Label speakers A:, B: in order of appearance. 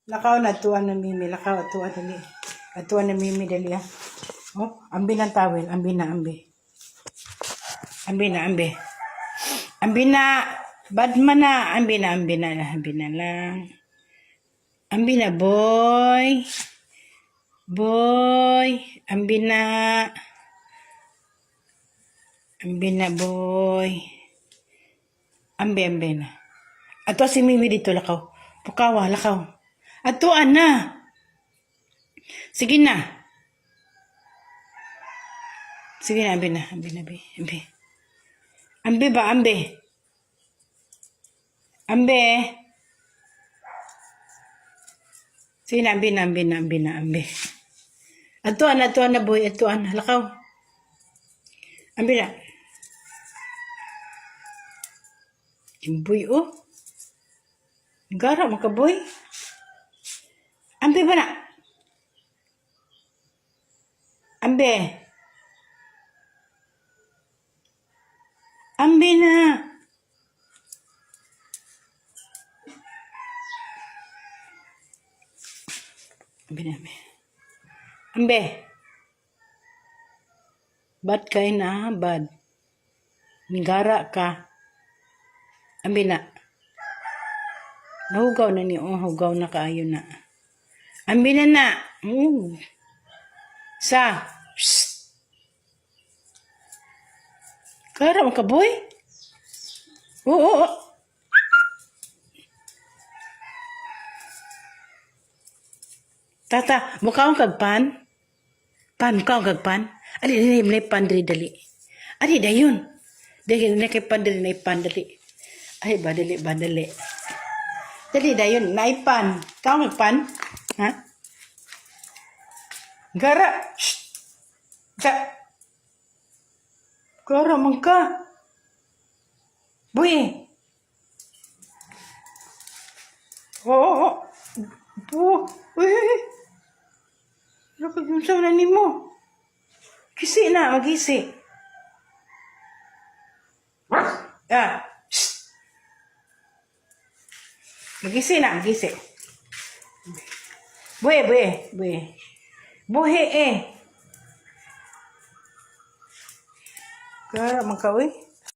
A: Lakaw na tuwan na Mimi. Lakaw tuwan dali. Atuan na Mimi dali ah. Oh, ambi ng tawel. Ambi na, ambi. Ambi na, ambi. Ambi na. Badman na. Ambi na, ambi na. Ambi na lang. Ambi na, boy. Boy. Ambi na. Ambi na, boy. Ambi, ambi na. Ato si Mimi dito, lakaw. Pukawa, lakaw. Atuan na. Sige na. Sige na, ambi na. Ambi na, ambi. Ambi. Ambi ba, ambi? Ambi. Sige na, ambi na, ambi na, ambi na, ambi. Atuan na, boy. Atuan na, lakaw. Ambi na. Boy, oh. Gara, maka boy. Ambi ba na? Ambi. Ambi na. Ambi na, ambi. Ambi. Bad kayo na, bad. Nigara ka. Ambi na. Nahugaw na ni, oh, hugaw na kaayo na. Ambi na na. Sa. Shhh. Kara mo ka, boy? Oo. Tata, mukha akong kagpan? Mukha akong kagpan? Ali, na pan dali. Ali, da yun. Dahil na kay pan dali, na ipan dali. Ay, badali. Dali, da yun, naipan. Kau magpan? Ha? Gara. Shhh. Gara man ka. Boy. Oo. Uy. Lakad yung sa nanin mo. Kisi na, magisi. Ah. Magisi na, magisi. Buhe. Buhe eh. Kaya, magka, uy.